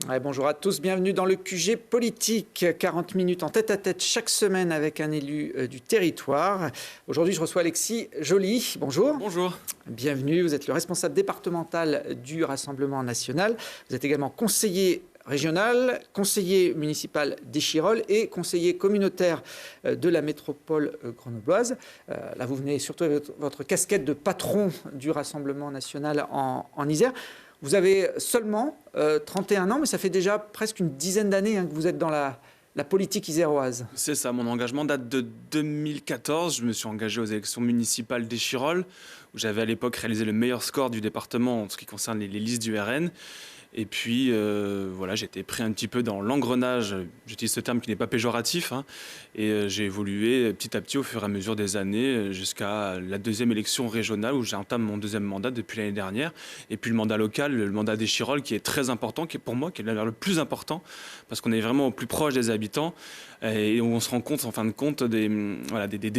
Ouais, bonjour à tous, bienvenue dans le QG politique. 40 minutes en tête-à-tête chaque semaine avec un élu du territoire. Aujourd'hui, je reçois Alexis Joly. Bonjour. Bonjour. Bienvenue, vous êtes le responsable départemental du Rassemblement national. Vous êtes également conseiller régional, conseiller municipal d'Échirolles et conseiller communautaire de la métropole grenobloise. Là, vous venez surtout avec votre casquette de patron du Rassemblement national en Isère. Vous avez seulement 31 ans, mais ça fait déjà presque une dizaine d'années que vous êtes dans la politique iséroise. C'est ça, mon engagement date de 2014. Je me suis engagé aux élections municipales d'Échirolles, où j'avais à l'époque réalisé le meilleur score du département en ce qui concerne les listes du RN. Et puis, voilà, j'ai été pris un petit peu dans l'engrenage, j'utilise ce terme qui n'est pas péjoratif, et j'ai évolué petit à petit au fur et à mesure des années jusqu'à la deuxième élection régionale où j'entame mon deuxième mandat depuis l'année dernière. Et puis le mandat local, le mandat d'Échirolles qui est très important, qui est pour moi qui est le plus important, parce qu'on est vraiment au plus proche des habitants et on se rend compte en fin de compte des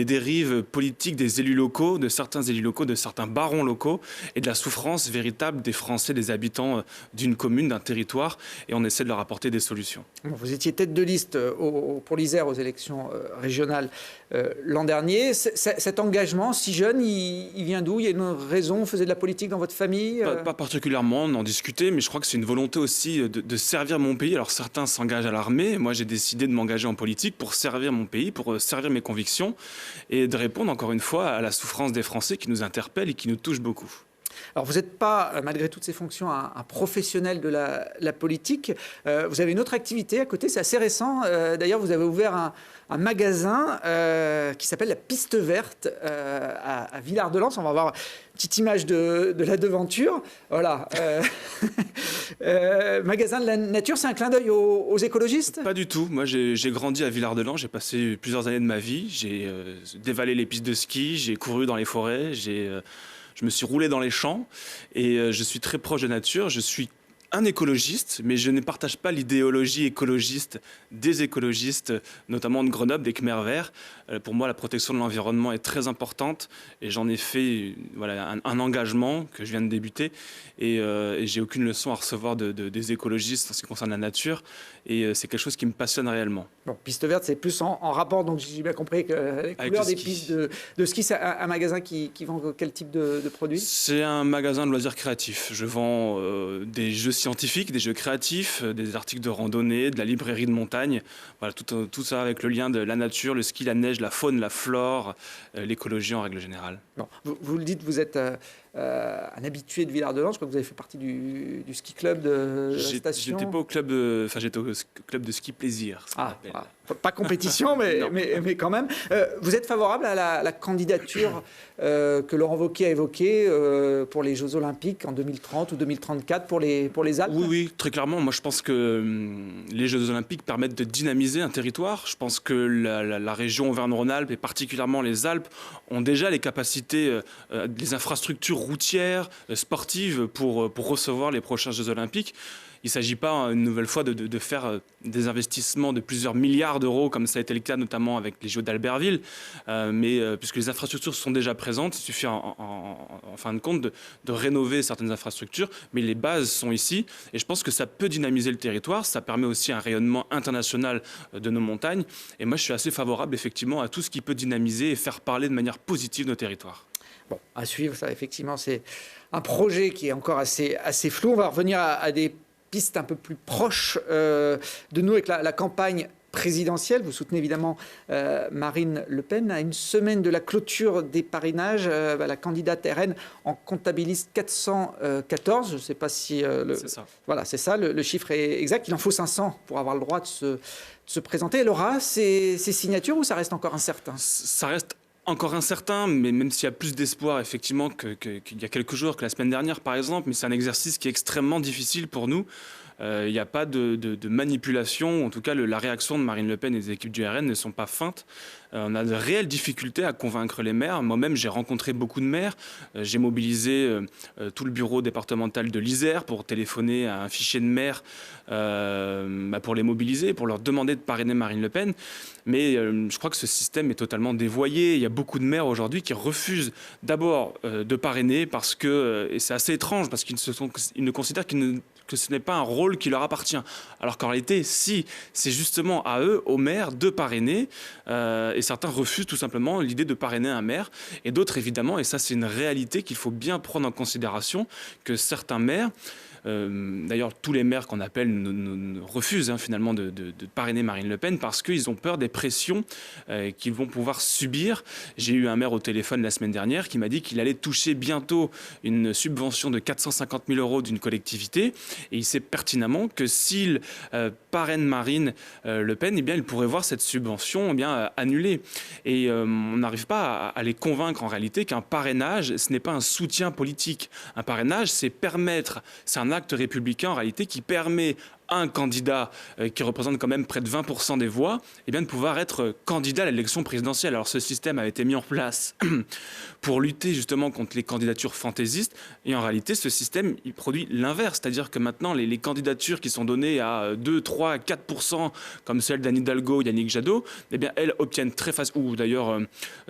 dérives politiques des élus locaux, de certains élus locaux, de certains barons locaux et de la souffrance véritable des Français, des habitants d'une commune, d'un territoire, et on essaie de leur apporter des solutions. Vous étiez tête de liste pour l'Isère aux élections régionales l'an dernier. Cet engagement si jeune, il vient d'où? Il y a une raison? Vous faisiez de la politique dans votre famille? Pas particulièrement, on en discutait, mais je crois que c'est une volonté aussi de servir mon pays. Alors certains s'engagent à l'armée, moi j'ai décidé de m'engager en politique pour servir mon pays, pour servir mes convictions et de répondre encore une fois à la souffrance des Français qui nous interpelle et qui nous touche beaucoup. Alors vous n'êtes pas, malgré toutes ces fonctions, un professionnel de la politique. Vous avez une autre activité à côté, c'est assez récent. D'ailleurs, vous avez ouvert un magasin qui s'appelle la Piste Verte à Villard-de-Lans. On va voir une petite image de la devanture. Voilà. Magasin de la nature, c'est un clin d'œil aux écologistes? Pas du tout. Moi, j'ai grandi à Villard-de-Lans. J'ai passé plusieurs années de ma vie. J'ai dévalé les pistes de ski, j'ai couru dans les forêts, je me suis roulé dans les champs et je suis très proche de nature. Je suis un écologiste, mais je ne partage pas l'idéologie écologiste des écologistes, notamment de Grenoble, des Khmers verts. Pour moi, la protection de l'environnement est très importante et j'en ai fait un engagement que je viens de débuter et j'ai aucune leçon à recevoir des écologistes en ce qui concerne la nature et c'est quelque chose qui me passionne réellement. Bon, Piste Verte, c'est plus en rapport, donc j'ai bien compris que les couleurs des pistes de ski, c'est un magasin qui vend quel type de produits? C'est un magasin de loisirs créatifs. Je vends des jeux scientifiques, des jeux créatifs, des articles de randonnée, de la librairie de montagne. Voilà, tout ça avec le lien de la nature, le ski, la neige, la faune, la flore, l'écologie en règle générale. Bon, vous le dites, vous êtes un habitué de Villard-de-Lans. Je crois que vous avez fait partie du ski club de la station. J'étais pas au club j'étais au club de ski plaisir. Pas compétition, mais quand même. Vous êtes favorable à la candidature que Laurent Wauquiez a évoquée pour les Jeux Olympiques en 2030 ou 2034 pour les Alpes? Oui, très clairement. Moi, je pense que les Jeux Olympiques permettent de dynamiser un territoire. Je pense que la région Auvergne-Rhône-Alpes et particulièrement les Alpes ont déjà les capacités, les infrastructures routières, sportives pour recevoir les prochains Jeux Olympiques. Il ne s'agit pas une nouvelle fois de faire des investissements de plusieurs milliards d'euros, comme ça a été le cas notamment avec les Jeux d'Albertville, mais puisque les infrastructures sont déjà présentes, il suffit en fin de compte de rénover certaines infrastructures, mais les bases sont ici, et je pense que ça peut dynamiser le territoire, ça permet aussi un rayonnement international de nos montagnes, et moi je suis assez favorable effectivement à tout ce qui peut dynamiser et faire parler de manière positive nos territoires. Bon, à suivre, ça effectivement c'est un projet qui est encore assez flou. On va revenir à des pistes un peu plus proches de nous avec la campagne présidentielle. Vous soutenez évidemment Marine Le Pen. À une semaine de la clôture des parrainages, la candidate RN en comptabilise 414. Je ne sais pas si... C'est ça. Voilà, c'est ça, le chiffre est exact. Il en faut 500 pour avoir le droit de se présenter. Elle aura ces signatures ou ça reste encore incertain? Ça reste encore incertain, mais même s'il y a plus d'espoir effectivement qu'il y a quelques jours, que la semaine dernière par exemple, mais c'est un exercice qui est extrêmement difficile pour nous. Il n'y a pas de manipulation, en tout cas la réaction de Marine Le Pen et des équipes du RN ne sont pas feintes. On a de réelles difficultés à convaincre les maires. Moi-même, j'ai rencontré beaucoup de maires. J'ai mobilisé tout le bureau départemental de l'Isère pour téléphoner à un fichier de maires pour les mobiliser, pour leur demander de parrainer Marine Le Pen. Mais je crois que ce système est totalement dévoyé. Il y a beaucoup de maires aujourd'hui qui refusent d'abord de parrainer parce que, et c'est assez étrange, parce qu'ils ne considèrent que ce n'est pas un rôle rôle qui leur appartient. Alors qu'en réalité, si, c'est justement à eux, aux maires, de parrainer. Et certains refusent tout simplement l'idée de parrainer un maire. Et d'autres, évidemment, et ça c'est une réalité qu'il faut bien prendre en considération, que certains maires, d'ailleurs, tous les maires qu'on appelle refusent finalement de parrainer Marine Le Pen parce qu'ils ont peur des pressions qu'ils vont pouvoir subir. J'ai eu un maire au téléphone la semaine dernière qui m'a dit qu'il allait toucher bientôt une subvention de 450 000 € d'une collectivité. Et il sait pertinemment que s'il parraine Marine Le Pen, eh bien, il pourrait voir cette subvention annulée. Et on n'arrive pas à les convaincre en réalité qu'un parrainage, ce n'est pas un soutien politique. Un parrainage, c'est un acte républicain en réalité qui permet à un candidat qui représente quand même près de 20% des voix, eh bien, de pouvoir être candidat à l'élection présidentielle. Alors ce système a été mis en place pour lutter justement contre les candidatures fantaisistes, et en réalité ce système il produit l'inverse, c'est-à-dire que maintenant les candidatures qui sont données à 2, 3, 4% comme celle d'Anne Hidalgo, Yannick Jadot, eh bien elles obtiennent très facilement, ou d'ailleurs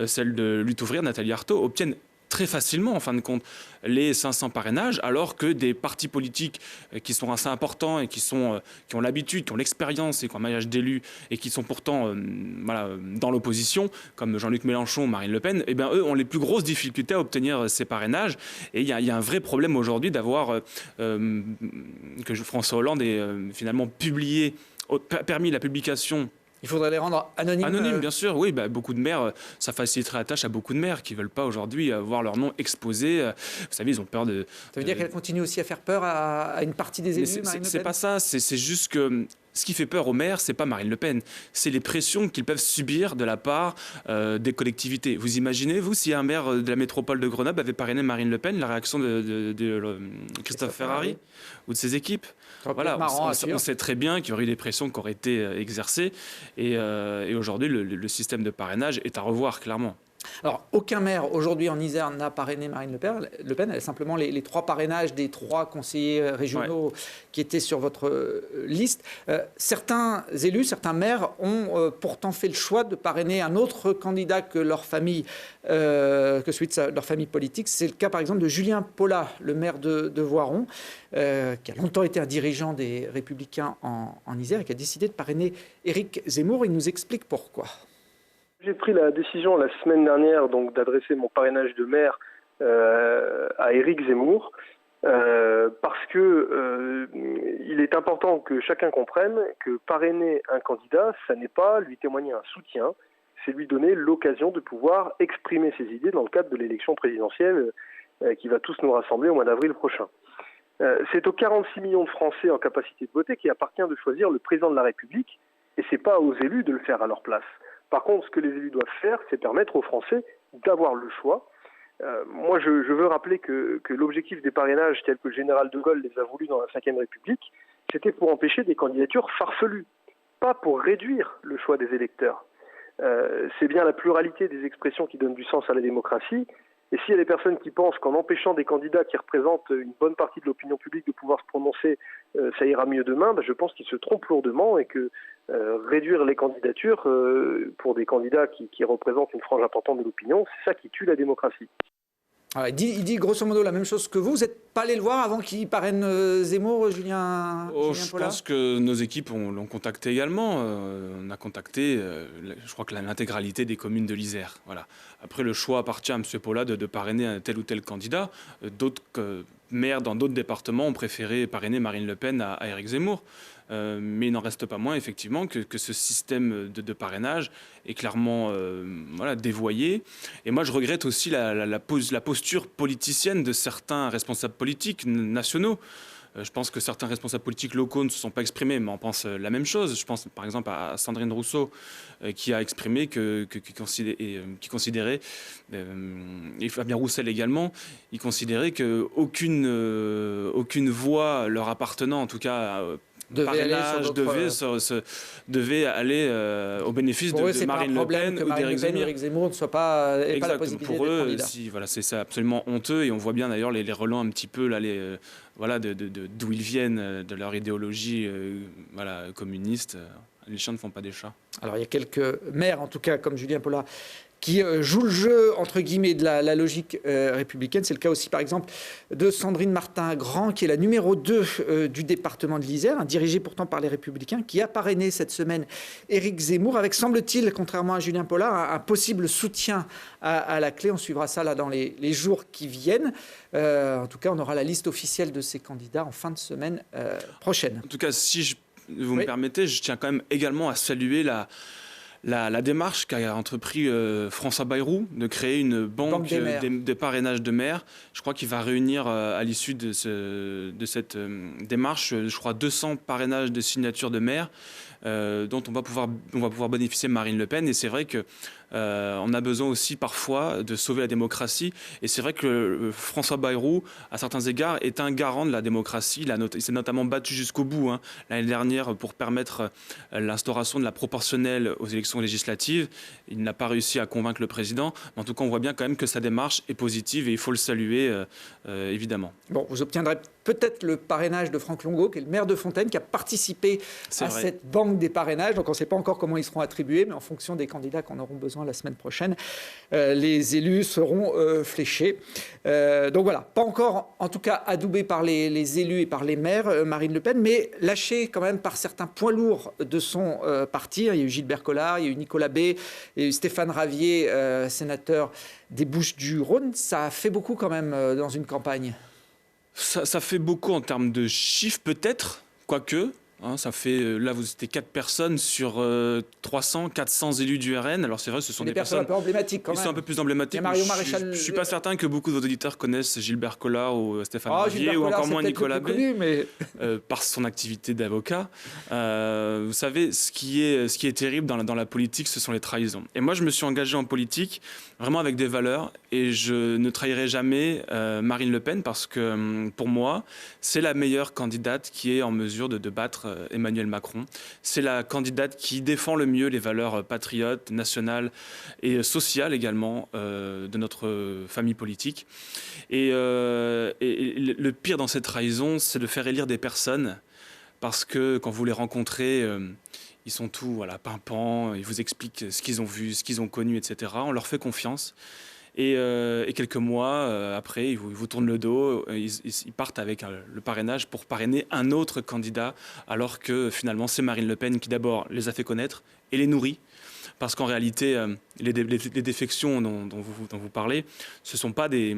celle de Lutte ouvrière, Nathalie Arthaud, obtiennent très facilement, en fin de compte, les 500 parrainages, alors que des partis politiques qui sont assez importants et qui ont l'habitude, qui ont l'expérience et qui ont un maillage d'élus et qui sont pourtant dans l'opposition, comme Jean-Luc Mélenchon ou Marine Le Pen, eh bien, eux ont les plus grosses difficultés à obtenir ces parrainages. Et il y a un vrai problème aujourd'hui d'avoir que François Hollande ait finalement permis la publication. Il faudrait les rendre anonymes. Anonymes, bien sûr, oui. Beaucoup de maires, ça faciliterait la tâche à beaucoup de maires qui ne veulent pas aujourd'hui voir leur nom exposé. Vous savez, ils ont peur de... Ça veut dire qu'elle continue aussi à faire peur à une partie des élus, Marine Le Pen ? C'est pas ça, c'est juste que... Ce qui fait peur aux maires, c'est pas Marine Le Pen, c'est les pressions qu'ils peuvent subir de la part des collectivités. Vous imaginez, vous, si un maire de la métropole de Grenoble avait parrainé Marine Le Pen, la réaction de Christophe Ferrari ou de ses équipes? Voilà, on sait très bien qu'il y aurait eu des pressions qui auraient été exercées, et aujourd'hui, le système de parrainage est à revoir, clairement. Alors, aucun maire aujourd'hui en Isère n'a parrainé Marine Le Pen. Elle a simplement les 3 parrainages des 3 conseillers régionaux qui étaient sur votre liste. Certains élus, certains maires ont pourtant fait le choix de parrainer un autre candidat que leur famille, que celui de leur famille politique. C'est le cas par exemple de Julien Paulat, le maire de Voiron, qui a longtemps été un dirigeant des Républicains en Isère et qui a décidé de parrainer Éric Zemmour. Il nous explique pourquoi. J'ai pris la décision la semaine dernière donc d'adresser mon parrainage de maire à Éric Zemmour parce que il est important que chacun comprenne que parrainer un candidat, ça n'est pas lui témoigner un soutien, c'est lui donner l'occasion de pouvoir exprimer ses idées dans le cadre de l'élection présidentielle qui va tous nous rassembler au mois d'avril prochain. C'est aux 46 millions de Français en capacité de voter qu'il appartient de choisir le président de la République, et c'est pas aux élus de le faire à leur place. Par contre, ce que les élus doivent faire, c'est permettre aux Français d'avoir le choix. Moi, je veux rappeler que l'objectif des parrainages, tel que le général de Gaulle les a voulus dans la Ve République, c'était pour empêcher des candidatures farfelues, pas pour réduire le choix des électeurs. C'est bien la pluralité des expressions qui donne du sens à la démocratie. Et s'il y a des personnes qui pensent qu'en empêchant des candidats qui représentent une bonne partie de l'opinion publique de pouvoir se prononcer, ça ira mieux demain, je pense qu'ils se trompent lourdement et que réduire les candidatures pour des candidats qui représentent une frange importante de l'opinion, c'est ça qui tue la démocratie. Alors, il dit grosso modo la même chose que vous. Vous n'êtes pas allé le voir avant qu'il parraine Zemmour, Julien Paulat ? Je pense que nos équipes l'ont contacté également. On a contacté, je crois que l'intégralité des communes de l'Isère. Voilà. Après, le choix appartient à M. Paulat de parrainer un tel ou tel candidat. D'autres maires dans d'autres départements ont préféré parrainer Marine Le Pen à Éric Zemmour. Mais il n'en reste pas moins, effectivement, que ce système de parrainage est clairement dévoyé. Et moi, je regrette aussi la posture politicienne de certains responsables politiques nationaux. Je pense que certains responsables politiques locaux ne se sont pas exprimés, mais on pense la même chose. Je pense par exemple à Sandrine Rousseau, qui a exprimé qui considérait, et Fabien Roussel également, ils considéraient qu'aucune voix leur appartenant, en tout cas parrainage, devait aller au bénéfice de Marine Le Pen ou d'Éric Zemmour. Éric Zemmour ne soit pas la possibilité pour eux, candidat. c'est absolument honteux, et on voit bien d'ailleurs les relents un petit peu là, d'où ils viennent, de leur idéologie communiste. Les chiens ne font pas des chats. Alors il y a quelques maires, en tout cas comme Julien Paulat, qui jouent le jeu, entre guillemets, de la logique républicaine. C'est le cas aussi, par exemple, de Sandrine Martin-Grand, qui est la numéro 2 du département de l'Isère, dirigée pourtant par les Républicains, qui a parrainé cette semaine Éric Zemmour, avec, semble-t-il, contrairement à Julien Pollard, un possible soutien à la clé. On suivra ça là dans les jours qui viennent. En tout cas, on aura la liste officielle de ces candidats en fin de semaine prochaine. En tout cas, si vous me permettez, je tiens quand même également à saluer la démarche qu'a entrepris François Bayrou de créer une banque des parrainages de maires. Je crois qu'il va réunir à l'issue de cette démarche, je crois, 200 parrainages de signatures de maires dont on va pouvoir bénéficier Marine Le Pen. Et c'est vrai que on a besoin aussi parfois de sauver la démocratie. Et c'est vrai que François Bayrou, à certains égards, est un garant de la démocratie. Il s'est notamment battu jusqu'au bout l'année dernière pour permettre l'instauration de la proportionnelle aux élections législatives. Il n'a pas réussi à convaincre le président. Mais en tout cas, on voit bien quand même que sa démarche est positive et il faut le saluer, évidemment. Bon, vous obtiendrez peut-être le parrainage de Franck Longo, qui est le maire de Fontaine, qui a participé cette banque des parrainages. Donc on ne sait pas encore comment ils seront attribués, mais en fonction des candidats qu'on aura besoin la semaine prochaine, les élus seront fléchés. Donc voilà, pas encore en tout cas adoubé par les élus et par les maires, Marine Le Pen, mais lâché quand même par certains poids lourds de son parti. Il y a eu Gilbert Collard, il y a eu Nicolas Bay, il y a eu Stéphane Ravier, sénateur des Bouches-du-Rhône. Ça a fait beaucoup quand même dans une campagne. Ça fait beaucoup en termes de chiffres peut-être, quoique. Ça fait, là, vous étiez 4 personnes sur 300, 400 élus du RN. Alors c'est vrai, ce sont des personnes un peu emblématiques quand même. Ils sont un peu plus emblématiques. Mario Maréchal... Je ne suis pas certain que beaucoup de vos auditeurs connaissent Gilbert Collard ou Stéphane Ravier, ou encore moins Nicolas Bay, mais... par son activité d'avocat. Vous savez, ce qui est terrible dans la politique, ce sont les trahisons. Et moi, je me suis engagé en politique vraiment avec des valeurs, et je ne trahirai jamais Marine Le Pen, parce que pour moi, c'est la meilleure candidate qui est en mesure de battre Emmanuel Macron. C'est la candidate qui défend le mieux les valeurs patriotes, nationales et sociales également de notre famille politique. Et le pire dans cette trahison, c'est de faire élire des personnes, parce que quand vous les rencontrez, ils sont tous pimpants, ils vous expliquent ce qu'ils ont vu, ce qu'ils ont connu, etc. On leur fait confiance. Et quelques mois après, ils vous tournent le dos, ils partent avec le parrainage pour parrainer un autre candidat, alors que finalement c'est Marine Le Pen qui d'abord les a fait connaître et les nourrit. Parce qu'en réalité, les défections dont vous parlez, ce ne sont pas des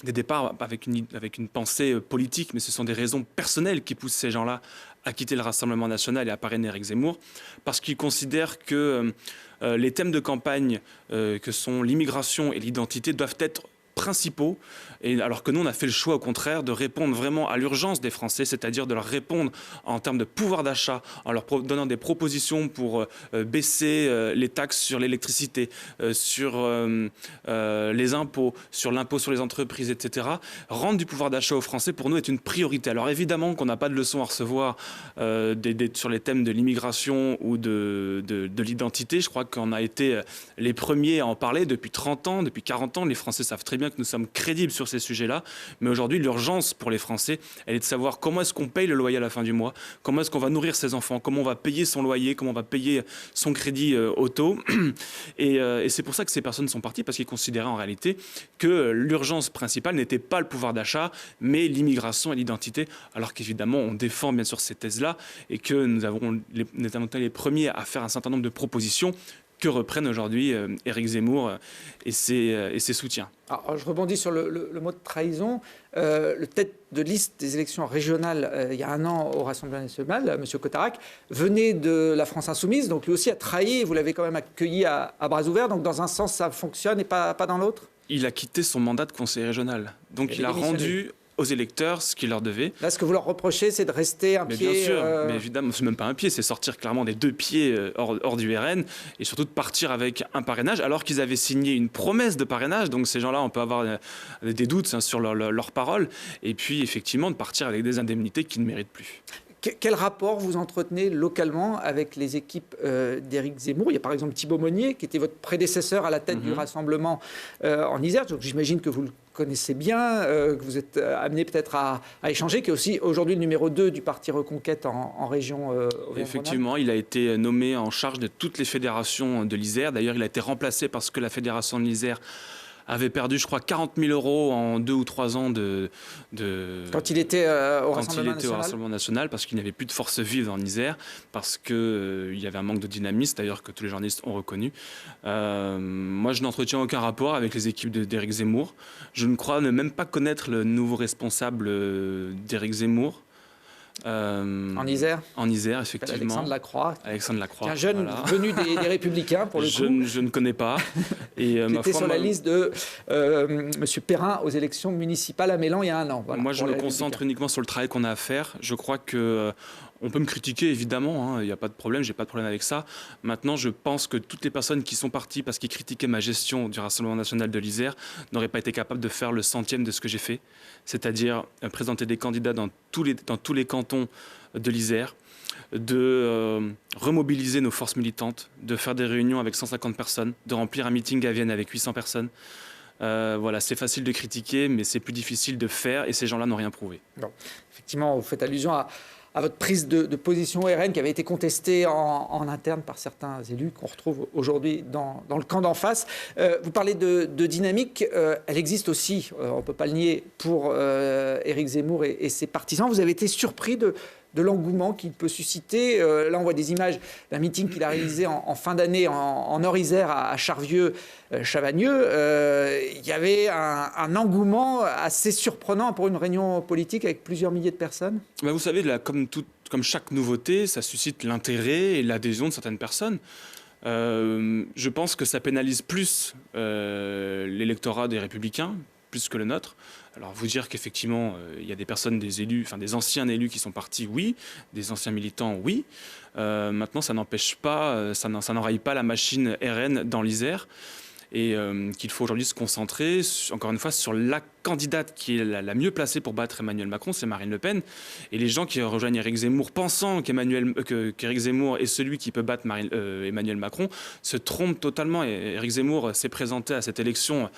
départs avec une pensée politique, mais ce sont des raisons personnelles qui poussent ces gens-là à quitter le Rassemblement national et à parrainer Éric Zemmour, parce qu'ils considèrent que les thèmes de campagne que sont l'immigration et l'identité doivent être principaux, et alors que nous, on a fait le choix, au contraire, de répondre vraiment à l'urgence des Français, c'est-à-dire de leur répondre en termes de pouvoir d'achat, en leur donnant des propositions pour baisser les taxes sur l'électricité, sur les impôts, sur l'impôt sur les entreprises, etc. Rendre du pouvoir d'achat aux Français, pour nous, est une priorité. Alors évidemment qu'on n'a pas de leçons à recevoir sur les thèmes de l'immigration ou de l'identité. Je crois qu'on a été les premiers à en parler depuis 30 ans, depuis 40 ans. Les Français savent très bien que nous sommes crédibles sur ces sujets-là, mais aujourd'hui, l'urgence pour les Français, elle est de savoir comment est-ce qu'on paye le loyer à la fin du mois, comment est-ce qu'on va nourrir ses enfants, comment on va payer son loyer, comment on va payer son crédit auto. Et c'est pour ça que ces personnes sont parties, parce qu'ils considéraient en réalité que l'urgence principale n'était pas le pouvoir d'achat, mais l'immigration et l'identité, alors qu'évidemment, on défend bien sûr ces thèses-là, et que nous avons été les premiers à faire un certain nombre de propositions que reprennent aujourd'hui Éric Zemmour et ses soutiens. Alors, je rebondis sur le mot de trahison. Le tête de liste des élections régionales, il y a un an au Rassemblement national, M. Cotarac, venait de la France Insoumise, donc lui aussi a trahi, vous l'avez quand même accueilli à bras ouverts, donc dans un sens ça fonctionne et pas dans l'autre? Il a quitté son mandat de conseiller régional, donc il a rendu aux électeurs ce qu'il leur devait. Là, ce que vous leur reprochez, c'est de rester un pied... Bien sûr, mais évidemment, c'est même pas un pied, c'est sortir clairement des 2 pieds hors du RN, et surtout de partir avec un parrainage, alors qu'ils avaient signé une promesse de parrainage. Donc ces gens-là, on peut avoir des doutes sur leur parole, et puis effectivement de partir avec des indemnités qu'ils ne méritent plus. Quel rapport vous entretenez localement avec les équipes d'Éric Zemmour? Il y a par exemple Thibaut Monnier, qui était votre prédécesseur à la tête du Rassemblement en Isère. Donc j'imagine que vous le connaissez bien, que vous êtes amené peut-être à échanger, qui est aussi aujourd'hui le numéro 2 du parti Reconquête en région Auvergne-Rhône-Alpes. Effectivement, il a été nommé en charge de toutes les fédérations de l'Isère. D'ailleurs, il a été remplacé parce que la fédération de l'Isère avait perdu, je crois, 40 000 euros en 2 ou 3 ans quand il était au Rassemblement National, parce qu'il n'y avait plus de force vive en Isère, parce qu'il y avait un manque de dynamisme, d'ailleurs, que tous les journalistes ont reconnu. Moi, je n'entretiens aucun rapport avec les équipes d'Éric Zemmour. Je ne crois ne même pas connaître le nouveau responsable d'Éric Zemmour. En Isère, effectivement. Alexandre Lacroix. Un jeune venu des Républicains, pour le coup. Je ne connais pas. Et, qui était sur la liste de M. Perrin aux élections municipales à Mélan il y a un an. Voilà, moi, je me concentre uniquement sur le travail qu'on a à faire. Je crois que... on peut me critiquer, évidemment, il n'y a pas de problème, j'ai pas de problème avec ça. Maintenant, je pense que toutes les personnes qui sont parties parce qu'ils critiquaient ma gestion du Rassemblement national de l'Isère n'auraient pas été capables de faire le centième de ce que j'ai fait, c'est-à-dire présenter des candidats dans tous les cantons de l'Isère, de remobiliser nos forces militantes, de faire des réunions avec 150 personnes, de remplir un meeting à Vienne avec 800 personnes. Voilà, c'est facile de critiquer, mais c'est plus difficile de faire, et ces gens-là n'ont rien prouvé. Non. Effectivement, vous faites allusion à votre prise de position RN qui avait été contestée en interne par certains élus qu'on retrouve aujourd'hui dans le camp d'en face. Vous parlez de dynamique, elle existe aussi, on ne peut pas le nier, pour Éric Zemmour et ses partisans. Vous avez été surpris de l'engouement qu'il peut susciter. Là, on voit des images d'un meeting qu'il a réalisé en fin d'année en Nord-Isère à Charvieux-Chavagneux. Il y avait un engouement assez surprenant pour une réunion politique avec plusieurs milliers de personnes. Vous savez, là, comme chaque nouveauté, ça suscite l'intérêt et l'adhésion de certaines personnes. Je pense que ça pénalise plus l'électorat des Républicains, plus que le nôtre. Alors, vous dire qu'effectivement, il y a des personnes, des élus, enfin des anciens élus qui sont partis, oui. Des anciens militants, oui. Maintenant, ça n'empêche pas, ça n'enraye pas la machine RN dans l'Isère. Et qu'il faut aujourd'hui se concentrer, encore une fois, sur la candidate qui est la mieux placée pour battre Emmanuel Macron, c'est Marine Le Pen. Et les gens qui rejoignent Éric Zemmour, pensant qu'Éric Zemmour est celui qui peut battre Emmanuel Macron, se trompent totalement. Et Éric Zemmour s'est présenté à cette élection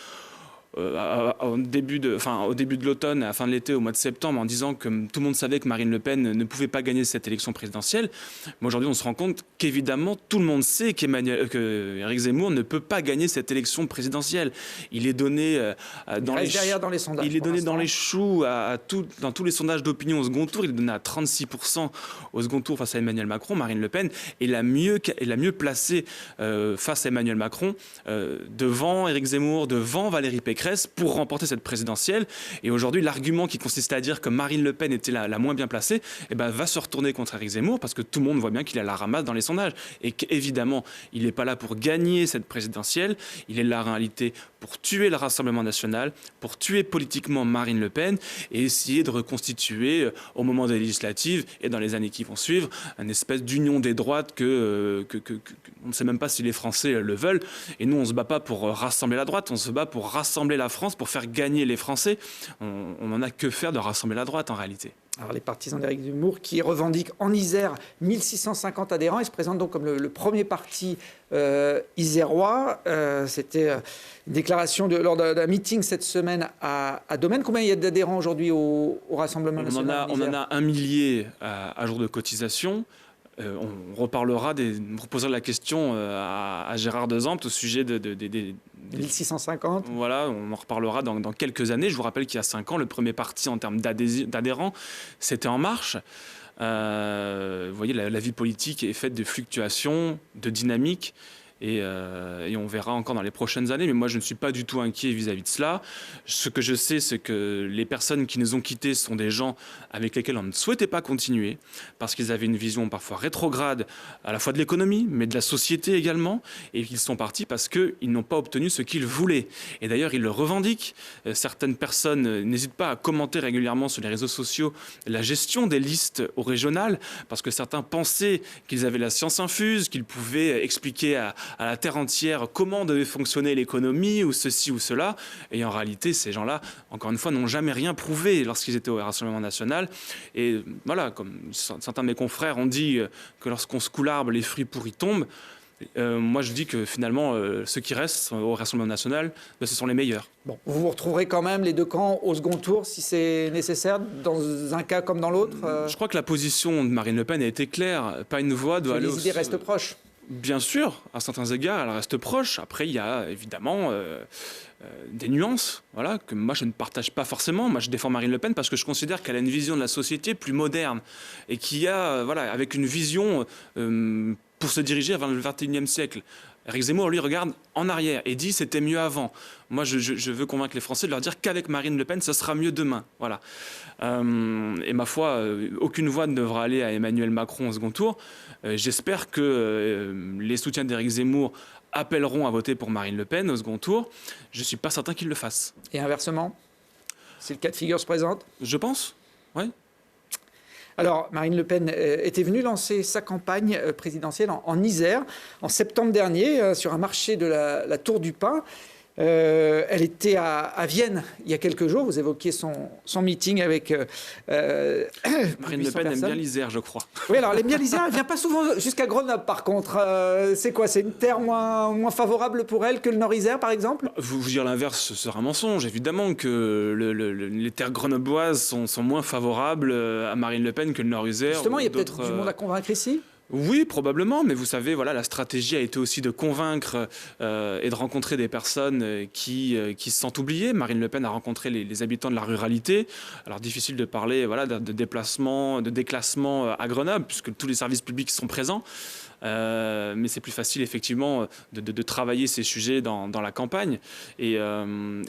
au début de l'automne, à la fin de l'été, au mois de septembre, en disant que tout le monde savait que Marine Le Pen ne pouvait pas gagner cette élection présidentielle. Mais aujourd'hui, on se rend compte qu'évidemment, tout le monde sait qu'Éric Zemmour ne peut pas gagner cette élection présidentielle. Il est donné dans les sondages. Il est donné dans les choux dans tous les sondages d'opinion au second tour. Il est donné à 36% au second tour face à Emmanuel Macron. Marine Le Pen est la mieux placée face à Emmanuel Macron, devant Éric Zemmour, devant Valérie Pécresse, pour remporter cette présidentielle. Et aujourd'hui, l'argument qui consistait à dire que Marine Le Pen était la moins bien placée, va se retourner contre Éric Zemmour, parce que tout le monde voit bien qu'il a la ramasse dans les sondages. Et qu'évidemment, il n'est pas là pour gagner cette présidentielle. Il est là, en réalité, pour tuer le Rassemblement national, pour tuer politiquement Marine Le Pen et essayer de reconstituer, au moment des législatives et dans les années qui vont suivre, une espèce d'union des droites que on ne sait même pas si les Français le veulent. Et nous, on ne se bat pas pour rassembler la droite, on se bat pour rassembler la France, pour faire gagner les Français. On n'en a que faire de rassembler la droite, en réalité. Alors, les partisans d'Éric Zemmour qui revendiquent en Isère 1650 adhérents, ils se présentent donc comme le premier parti isérois. C'était une déclaration lors d'un meeting cette semaine à Domaine. Combien il y a d'adhérents aujourd'hui au Rassemblement national? On en a 1 millier à jour de cotisation. On reparlera, on reposera la question à Gérard Desempt au sujet des 1650. Voilà, on en reparlera dans quelques années. Je vous rappelle qu'il y a 5 ans, le premier parti en termes d'adhérents, c'était En Marche. Vous voyez, la vie politique est faite de fluctuations, de dynamiques. Et on verra encore dans les prochaines années. Mais moi, je ne suis pas du tout inquiet vis-à-vis de cela. Ce que je sais, c'est que les personnes qui nous ont quittés sont des gens avec lesquels on ne souhaitait pas continuer, parce qu'ils avaient une vision parfois rétrograde, à la fois de l'économie, mais de la société également. Et qu'ils sont partis parce qu'ils n'ont pas obtenu ce qu'ils voulaient. Et d'ailleurs, ils le revendiquent. Certaines personnes n'hésitent pas à commenter régulièrement sur les réseaux sociaux la gestion des listes au régional, parce que certains pensaient qu'ils avaient la science infuse, qu'ils pouvaient expliquer à la terre entière comment devait fonctionner l'économie ou ceci ou cela. Et en réalité, ces gens-là, encore une fois, n'ont jamais rien prouvé lorsqu'ils étaient au Rassemblement national. Et voilà, comme certains de mes confrères ont dit que lorsqu'on secoue l'arbre, les fruits pourris tombent. Moi, je dis que finalement, ceux qui restent au Rassemblement national, ce sont les meilleurs. Bon, vous vous retrouverez quand même les deux camps au second tour, si c'est nécessaire, dans un cas comme dans l'autre Je crois que la position de Marine Le Pen a été claire. Pas une voix doit aller les idées restent proches. Bien sûr, à certains égards, elle reste proche. Après, il y a évidemment des nuances, voilà, que moi je ne partage pas forcément. Moi, je défends Marine Le Pen parce que je considère qu'elle a une vision de la société plus moderne et qui a, voilà, avec une vision pour se diriger vers le XXIe siècle. Éric Zemmour, lui, regarde en arrière et dit c'était mieux avant. Moi, je veux convaincre les Français de leur dire qu'avec Marine Le Pen, ce sera mieux demain. Voilà. Et ma foi, aucune voix ne devra aller à Emmanuel Macron au second tour. J'espère que les soutiens d'Éric Zemmour appelleront à voter pour Marine Le Pen au second tour. Je ne suis pas certain qu'ils le fassent. Et inversement, si le cas de figure se présente ? Je pense, oui. Alors, Marine Le Pen était venue lancer sa campagne présidentielle en Isère en septembre dernier sur un marché de la Tour du Pin. Elle était à Vienne il y a quelques jours. Vous évoquiez son meeting avec Marine Le Pen aime bien l'Isère, je crois. Oui, alors elle aime bien l'Isère. Elle ne vient pas souvent jusqu'à Grenoble, par contre. C'est quoi ? C'est une terre moins favorable pour elle que le Nord-Isère, par exemple ? Vous dire l'inverse, ce sera un mensonge. Évidemment que les terres grenobloises sont moins favorables à Marine Le Pen que le Nord-Isère. Justement, il y a peut-être du monde à convaincre ici ? Oui, probablement, mais vous savez, voilà, la stratégie a été aussi de convaincre et de rencontrer des personnes qui se sentent oubliées. Marine Le Pen a rencontré les habitants de la ruralité. Alors, difficile de parler voilà, de déplacement, de déclassement à Grenoble, puisque tous les services publics sont présents. Mais c'est plus facile effectivement de travailler ces sujets dans la campagne et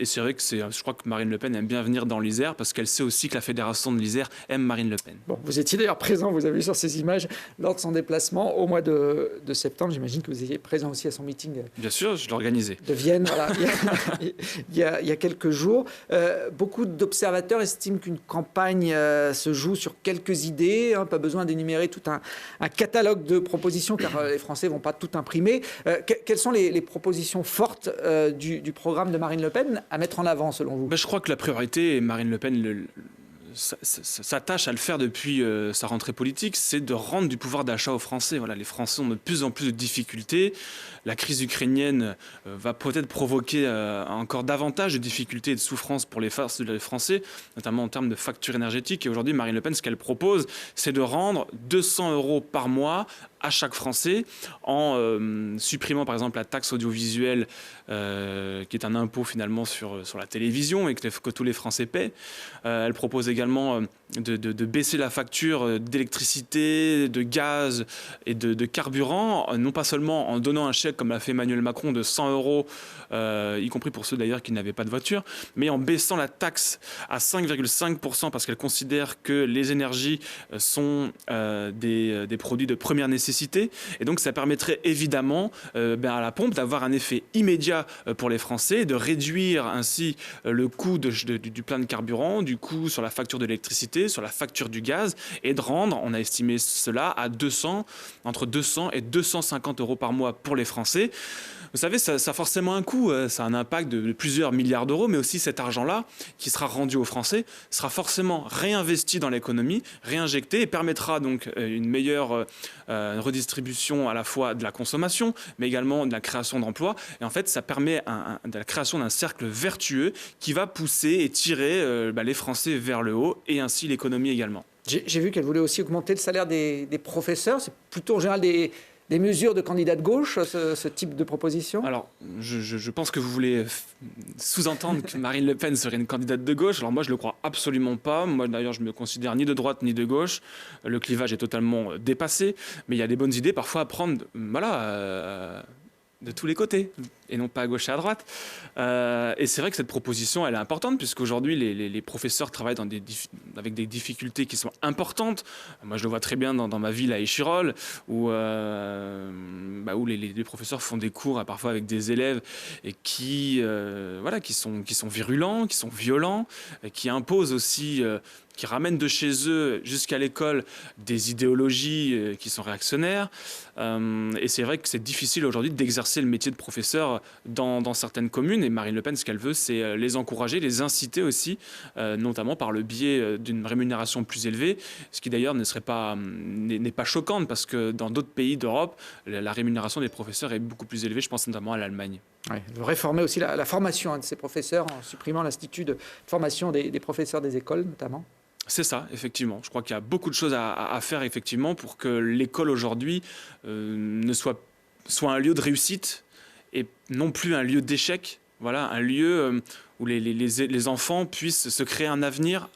c'est vrai que je crois que Marine Le Pen aime bien venir dans l'Isère parce qu'elle sait aussi que la fédération de l'Isère aime Marine Le Pen. Bon, vous étiez d'ailleurs présent, vous avez vu sur ces images lors de son déplacement au mois de septembre. J'imagine que vous étiez présent aussi à son meeting. Bien sûr, je l'ai organisé. De Vienne, voilà, il y a quelques jours. Beaucoup d'observateurs estiment qu'une campagne se joue sur quelques idées, hein, pas besoin d'énumérer tout un catalogue de propositions car les Français ne vont pas tout imprimer. Quelles sont les propositions fortes du programme de Marine Le Pen à mettre en avant, selon vous ? Je crois que la priorité, et Marine Le Pen s'attache à le faire depuis sa rentrée politique, c'est de rendre du pouvoir d'achat aux Français. Voilà, les Français ont de plus en plus de difficultés. La crise ukrainienne va peut-être provoquer encore davantage de difficultés et de souffrances pour les Français, notamment en termes de factures énergétiques. Et aujourd'hui, Marine Le Pen, ce qu'elle propose, c'est de rendre 200 € par mois à chaque Français en supprimant par exemple la taxe audiovisuelle qui est un impôt finalement sur la télévision et que tous les Français paient. Elle propose également de baisser la facture d'électricité, de gaz et de carburant, non pas seulement en donnant un chèque comme l'a fait Emmanuel Macron de 100 €, y compris pour ceux d'ailleurs qui n'avaient pas de voiture, mais en baissant la taxe à 5,5% parce qu'elle considère que les énergies sont des produits de première nécessité. Et donc ça permettrait évidemment à la pompe d'avoir un effet immédiat pour les Français, de réduire ainsi le coût du plein de carburant, du coût sur la facture de l'électricité, sur la facture du gaz, et de rendre, on a estimé cela, à entre 200 et 250 € par mois pour les Français. Vous savez, ça a forcément un coût, ça a un impact de plusieurs milliards d'euros, mais aussi cet argent-là, qui sera rendu aux Français, sera forcément réinvesti dans l'économie, réinjecté, et permettra donc une meilleure redistribution à la fois de la consommation, mais également de la création d'emplois. Et en fait, ça permet de la création d'un cercle vertueux qui va pousser et tirer les Français vers le haut, et ainsi l'économie également. J'ai vu qu'elle voulait aussi augmenter le salaire des professeurs. C'est plutôt en général des mesures de candidats de gauche, ce type de proposition ? Alors, je pense que vous voulez sous-entendre que Marine Le Pen serait une candidate de gauche. Alors moi, je ne le crois absolument pas. Moi, d'ailleurs, je ne me considère ni de droite ni de gauche. Le clivage est totalement dépassé. Mais il y a des bonnes idées parfois à prendre de tous les côtés. et non pas à gauche et à droite. Et c'est vrai que cette proposition, elle est importante, puisqu'aujourd'hui, les professeurs travaillent avec des difficultés qui sont importantes. Moi, je le vois très bien dans ma ville à Échirolles, où les professeurs font des cours parfois avec des élèves et qui sont virulents, qui sont violents, qui imposent aussi... qui ramènent de chez eux jusqu'à l'école des idéologies qui sont réactionnaires. Et c'est vrai que c'est difficile aujourd'hui d'exercer le métier de professeur dans certaines communes. Et Marine Le Pen, ce qu'elle veut, c'est les encourager, les inciter aussi, notamment par le biais d'une rémunération plus élevée, ce qui d'ailleurs n'est pas choquante, parce que dans d'autres pays d'Europe, la rémunération des professeurs est beaucoup plus élevée. Je pense notamment à l'Allemagne. Ouais, de réformer aussi la formation de ces professeurs en supprimant l'institut de formation des professeurs des écoles, notamment. C'est ça, effectivement. Je crois qu'il y a beaucoup de choses à faire, effectivement, pour que l'école aujourd'hui soit un lieu de réussite et non plus un lieu d'échec. Voilà, un lieu où les enfants puissent se créer un avenir,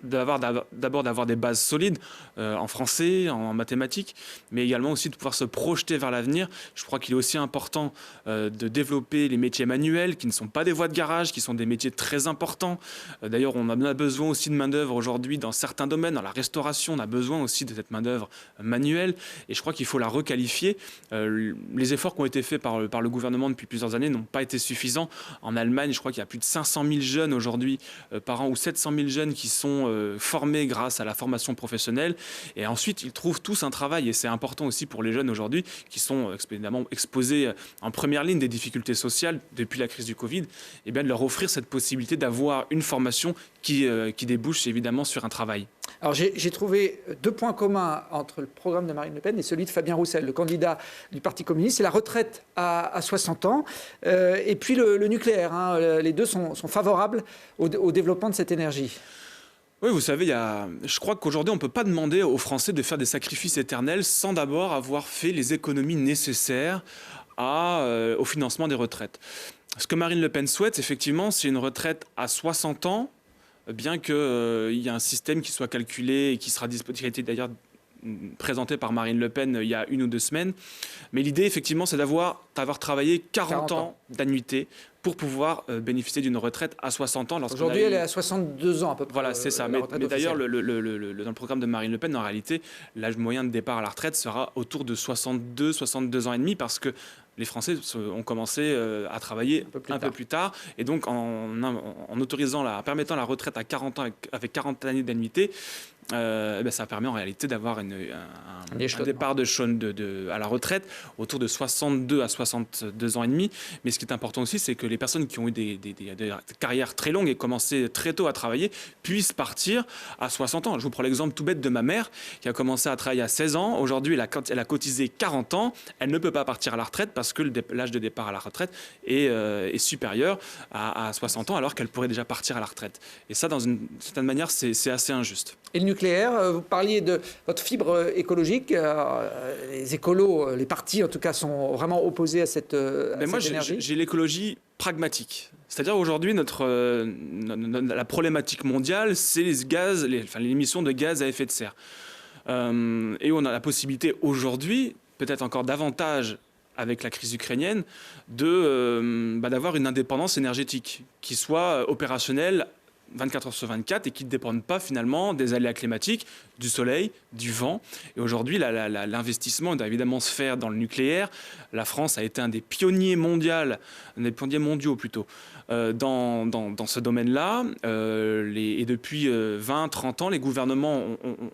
d'abord d'avoir des bases solides en français, en mathématiques, mais également aussi de pouvoir se projeter vers l'avenir. Je crois qu'il est aussi important de développer les métiers manuels, qui ne sont pas des voies de garage, qui sont des métiers très importants. D'ailleurs, on a besoin aussi de main-d'œuvre aujourd'hui dans certains domaines. Dans la restauration, on a besoin aussi de cette main-d'œuvre manuelle, et je crois qu'il faut la requalifier. Les efforts qui ont été faits par le gouvernement depuis plusieurs années n'ont pas été suffisants. En Allemagne, je crois qu'il y a plus de 500 000 jeunes aujourd'hui par an, ou 700 000 jeunes qui sont formés grâce à la formation professionnelle, et ensuite ils trouvent tous un travail. Et c'est important aussi pour les jeunes aujourd'hui qui sont évidemment exposés en première ligne des difficultés sociales depuis la crise du Covid, et bien de leur offrir cette possibilité d'avoir une formation qui débouche évidemment sur un travail. Alors j'ai trouvé deux points communs entre le programme de Marine Le Pen et celui de Fabien Roussel, le candidat du Parti communiste. C'est la retraite à 60 ans et puis le nucléaire. Les deux sont favorables au développement de cette énergie. Oui, vous savez, je crois qu'aujourd'hui, on ne peut pas demander aux Français de faire des sacrifices éternels sans d'abord avoir fait les économies nécessaires au financement des retraites. Ce que Marine Le Pen souhaite, effectivement, c'est une retraite à 60 ans, bien qu'il y ait un système qui soit calculé et qui sera disponible, d'ailleurs présenté par Marine Le Pen il y a 1 ou 2 semaines. Mais l'idée, effectivement, c'est d'avoir travaillé 40 ans d'annuité pour pouvoir bénéficier d'une retraite à 60 ans. Aujourd'hui, elle est à 62 ans à peu près. Voilà, c'est ça. Mais d'ailleurs, dans le programme de Marine Le Pen, en réalité, l'âge moyen de départ à la retraite sera autour de 62 ans et demi, parce que les Français ont commencé à travailler un peu plus tard. Et donc, en permettant la retraite à 40 ans avec 40 années d'annuité, ça permet en réalité d'avoir un départ à la retraite autour de 62 à 62 ans et demi. Mais ce qui est important aussi, c'est que les personnes qui ont eu des carrières très longues et commencé très tôt à travailler puissent partir à 60 ans. Je vous prends l'exemple tout bête de ma mère, qui a commencé à travailler à 16 ans. Aujourd'hui, elle a cotisé 40 ans. Elle ne peut pas partir à la retraite parce que l'âge de départ à la retraite est supérieur à 60 ans, alors qu'elle pourrait déjà partir à la retraite. Et ça, dans une certaine manière, c'est assez injuste. Et le nucléaire, vous parliez de votre fibre écologique. Les écolos, les partis en tout cas, sont vraiment opposés à cette énergie. J'ai l'écologie pragmatique. C'est-à-dire aujourd'hui, la problématique mondiale, c'est l'émission de gaz à effet de serre. Et on a la possibilité aujourd'hui, peut-être encore davantage avec la crise ukrainienne, d'avoir une indépendance énergétique qui soit opérationnelle 24 heures sur 24 et qui ne dépendent pas finalement des aléas climatiques, du soleil, du vent. Et aujourd'hui, l'investissement doit évidemment se faire dans le nucléaire. La France a été un des pionniers mondiaux plutôt, dans ce domaine-là. Et depuis 20-30 ans, les gouvernements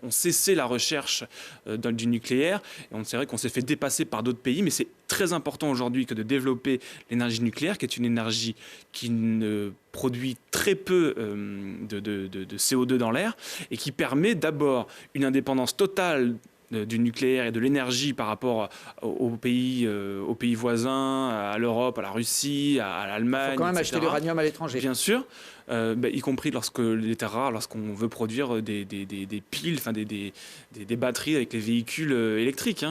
ont cessé la recherche du nucléaire. Et c'est vrai qu'on s'est fait dépasser par d'autres pays, mais c'est très important aujourd'hui que de développer l'énergie nucléaire, qui est une énergie qui ne produit très peu de CO2 dans l'air et qui permet d'abord une indépendance totale du nucléaire et de l'énergie par rapport aux pays voisins, à l'Europe, à la Russie, à l'Allemagne. Il faut quand même acheter l'uranium à l'étranger. Bien sûr. y compris lorsque les terres rares, lorsqu'on veut produire des piles, des batteries avec les véhicules électriques.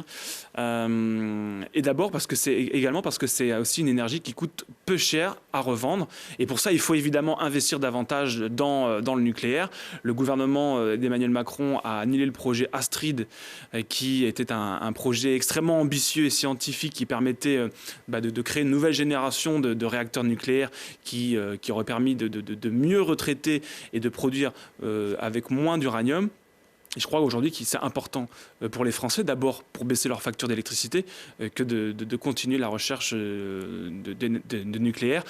Et d'abord parce que c'est aussi une énergie qui coûte peu cher à revendre. Et pour ça, il faut évidemment investir davantage dans le nucléaire. Le gouvernement d'Emmanuel Macron a annulé le projet Astrid, qui était un projet extrêmement ambitieux et scientifique qui permettait de créer une nouvelle génération de réacteurs nucléaires qui aurait permis de mieux retraiter et de produire avec moins d'uranium. Et je crois aujourd'hui que c'est important pour les Français, d'abord pour baisser leur facture d'électricité, que de continuer la recherche de nucléaire.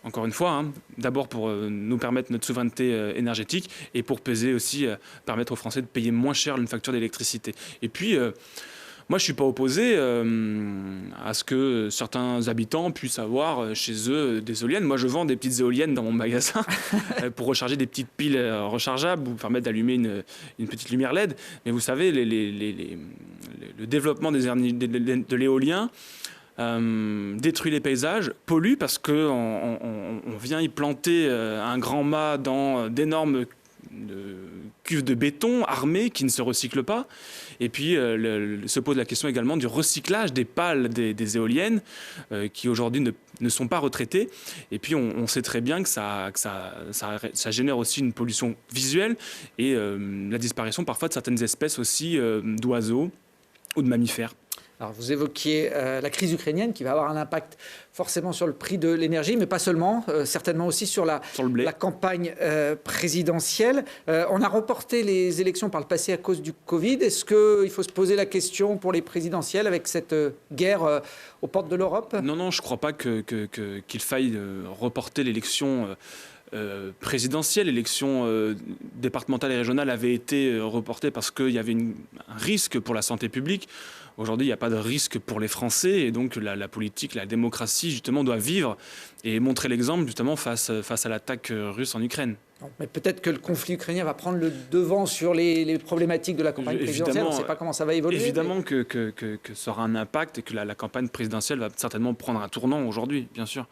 Encore une fois, d'abord pour nous permettre notre souveraineté énergétique et pour permettre aux Français de payer moins cher une facture d'électricité. Et puis, moi, je ne suis pas opposé à ce que certains habitants puissent avoir chez eux des éoliennes. Moi, je vends des petites éoliennes dans mon magasin pour recharger des petites piles rechargeables ou permettre d'allumer une petite lumière LED. Mais vous savez, le développement de l'éolien détruit les paysages, pollue parce qu'on vient y planter un grand mât dans d'énormes cuves de béton armées qui ne se recyclent pas. Et puis se pose la question également du recyclage des pales des éoliennes qui aujourd'hui ne sont pas retraitées. Et puis on sait très bien que ça génère aussi une pollution visuelle et la disparition parfois de certaines espèces aussi d'oiseaux ou de mammifères. Alors, vous évoquiez la crise ukrainienne qui va avoir un impact forcément sur le prix de l'énergie, mais pas seulement, certainement aussi sur la campagne présidentielle. On a reporté les élections par le passé à cause du Covid. Est-ce qu'il faut se poser la question pour les présidentielles avec cette guerre aux portes de l'Europe ? Non, je ne crois pas qu'il faille reporter l'élection présidentielle. L'élection départementale et régionale avait été reportée parce qu'il y avait un risque pour la santé publique. Aujourd'hui, il n'y a pas de risque pour les Français et donc la politique, la démocratie, justement, doit vivre et montrer l'exemple, justement, face à l'attaque russe en Ukraine. Mais peut-être que le conflit ukrainien va prendre le devant sur les problématiques de la campagne présidentielle. On ne sait pas comment ça va évoluer. Évidemment que ça aura un impact et que la campagne présidentielle va certainement prendre un tournant aujourd'hui, bien sûr.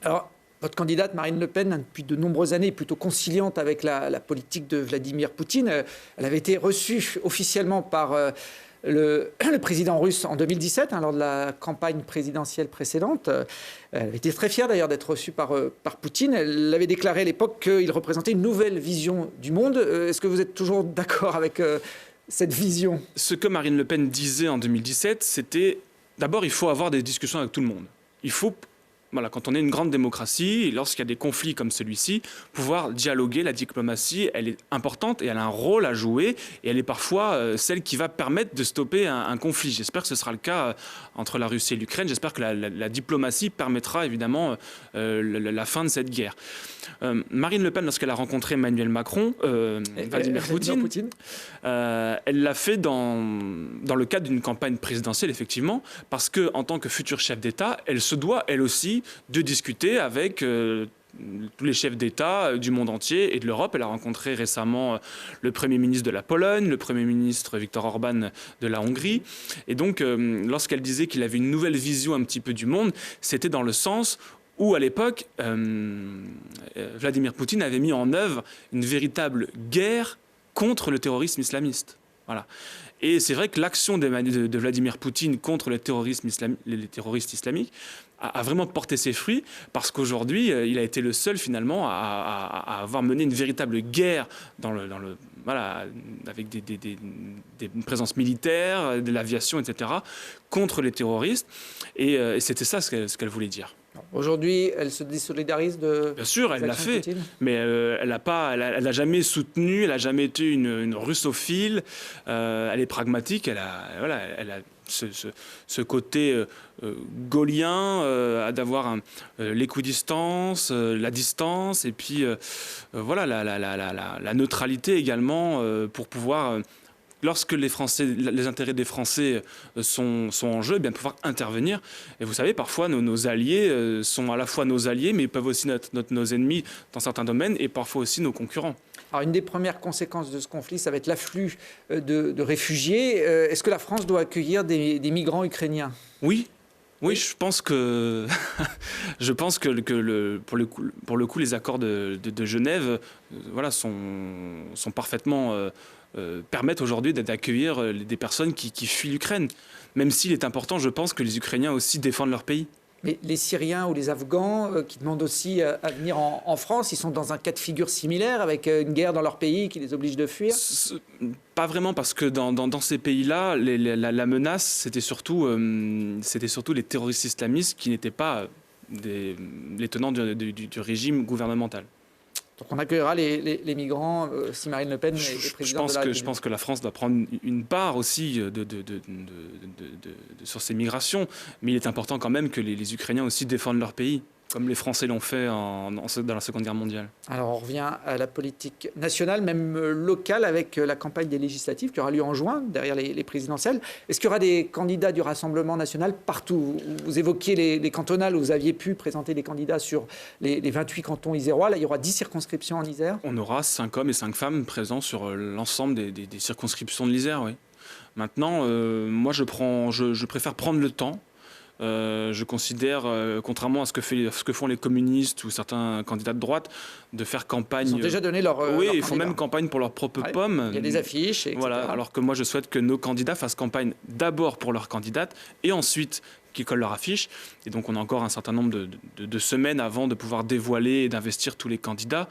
Alors, votre candidate, Marine Le Pen, depuis de nombreuses années, est plutôt conciliante avec la politique de Vladimir Poutine. Elle avait été reçue officiellement par le président russe en 2017, lors de la campagne présidentielle précédente. Elle avait été très fière d'ailleurs d'être reçue par Poutine. Elle avait déclaré à l'époque qu'il représentait une nouvelle vision du monde. Est-ce que vous êtes toujours d'accord avec cette vision ? Ce que Marine Le Pen disait en 2017, c'était d'abord il faut avoir des discussions avec tout le monde. Il faut... Voilà, quand on est une grande démocratie, lorsqu'il y a des conflits comme celui-ci, pouvoir dialoguer, la diplomatie, elle est importante et elle a un rôle à jouer et elle est parfois celle qui va permettre de stopper un conflit. J'espère que ce sera le cas entre la Russie et l'Ukraine. J'espère que la diplomatie permettra évidemment la fin de cette guerre. Marine Le Pen, lorsqu'elle a rencontré Emmanuel Macron, Vladimir Poutine, elle l'a fait dans le cadre d'une campagne présidentielle, effectivement, parce qu'en tant que futur chef d'État, elle se doit, elle aussi, de discuter avec tous les chefs d'État du monde entier et de l'Europe. Elle a rencontré récemment le Premier ministre de la Pologne, le Premier ministre Viktor Orban de la Hongrie. Et donc, lorsqu'elle disait qu'il avait une nouvelle vision un petit peu du monde, c'était dans le sens où, à l'époque, Vladimir Poutine avait mis en œuvre une véritable guerre contre le terrorisme islamiste. Voilà. Et c'est vrai que l'action de Vladimir Poutine contre les terroristes islamiques a vraiment porté ses fruits parce qu'aujourd'hui, il a été le seul finalement à avoir mené une véritable guerre avec une présence militaire, de l'aviation, etc., contre les terroristes. Et c'était ça ce qu'elle voulait dire. Aujourd'hui, elle se désolidarise de... Bien sûr, elle l'a fait, Poutine. Mais elle n'a jamais soutenu, elle n'a jamais été une russophile. Elle est pragmatique, elle a ce côté gaullien d'avoir l'équidistance, la distance, et puis la neutralité également pour pouvoir... Lorsque les intérêts des Français sont en jeu, bien pouvoir intervenir. Et vous savez, parfois, nos alliés sont à la fois nos alliés, mais ils peuvent aussi être nos ennemis dans certains domaines, et parfois aussi nos concurrents. Alors, une des premières conséquences de ce conflit, ça va être l'afflux de réfugiés. Est-ce que la France doit accueillir des migrants ukrainiens ? Oui. Oui, je pense que, pour le coup, les accords de Genève voilà, sont parfaitement permettent aujourd'hui d'accueillir des personnes qui fuient l'Ukraine. Même s'il est important, je pense, que les Ukrainiens aussi défendent leur pays. Mais les Syriens ou les Afghans qui demandent aussi à venir en France, ils sont dans un cas de figure similaire avec une guerre dans leur pays qui les oblige de fuir? Pas vraiment, parce que dans ces pays-là, la menace, c'était surtout les terroristes islamistes qui n'étaient pas les tenants du régime gouvernemental. Donc on accueillera les migrants si Marine Le Pen est présidente de la République. Je pense que la France doit prendre une part aussi sur ces migrations, mais il est important quand même que les Ukrainiens aussi défendent leur pays, comme les Français l'ont fait dans la Seconde Guerre mondiale. Alors on revient à la politique nationale, même locale, avec la campagne des législatives qui aura lieu en juin, derrière les présidentielles. Est-ce qu'il y aura des candidats du Rassemblement national partout? Vous évoquiez les cantonales, où vous aviez pu présenter des candidats sur les 28 cantons isérois. Là, il y aura 10 circonscriptions en Isère. On aura 5 hommes et 5 femmes présents sur l'ensemble des circonscriptions de l'Isère, oui. Maintenant, moi, je préfère prendre le temps. Je considère, contrairement à ce que font les communistes ou certains candidats de droite, de faire campagne. Ils ont déjà donné leur. Oui, leur ils font même campagne pour leurs propres pommes. Il y a des affiches, etc. Voilà. Alors que moi, je souhaite que nos candidats fassent campagne d'abord pour leur candidate et ensuite qu'ils collent leur affiche. Et donc, on a encore un certain nombre de semaines avant de pouvoir dévoiler et d'investir tous les candidats.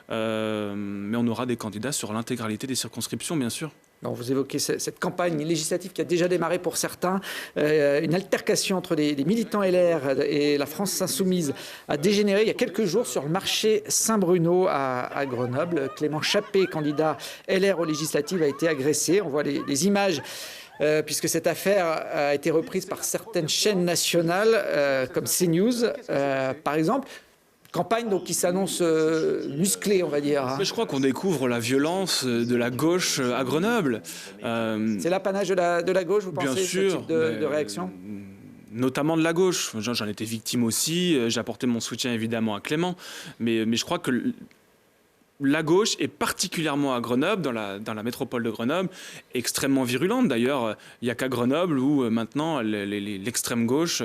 Mais on aura des candidats sur l'intégralité des circonscriptions, bien sûr. Donc vous évoquez cette campagne législative qui a déjà démarré pour certains. Une altercation entre les militants LR et la France insoumise a dégénéré il y a quelques jours sur le marché Saint-Bruno à Grenoble. Clément Chappé, candidat LR aux législatives, a été agressé. On voit les images. Puisque cette affaire a été reprise par certaines chaînes nationales comme CNews, par exemple. Campagne donc, qui s'annonce musclée, on va dire. Mais je crois qu'on découvre la violence de la gauche à Grenoble. C'est l'apanage de la gauche, vous pensez, bien sûr, ce type de réaction? Notamment de la gauche. J'en étais victime aussi. J'ai apporté mon soutien évidemment à Clément. Mais je crois que la gauche est particulièrement à Grenoble, dans la métropole de Grenoble, extrêmement virulente. D'ailleurs, il n'y a qu'à Grenoble où maintenant l'extrême gauche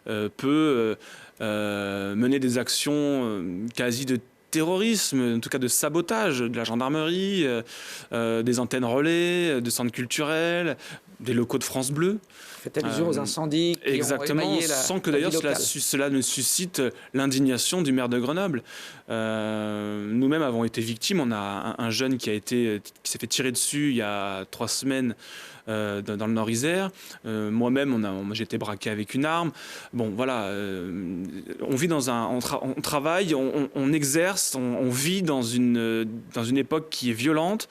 peut mener des actions quasi de terrorisme, en tout cas de sabotage de la gendarmerie, des antennes relais, de centres culturels, des locaux de France Bleu. Faites allusion aux incendies qui exactement, ont émaillé sans que d'ailleurs cela ne suscite l'indignation du maire de Grenoble. Nous-mêmes avons été victimes. On a un jeune qui s'est fait tirer dessus il y a 3 semaines dans le Nord-Isère. Moi-même, j'ai été braqué avec une arme. Bon, voilà. On vit on travaille, on exerce, on vit dans une époque qui est violente.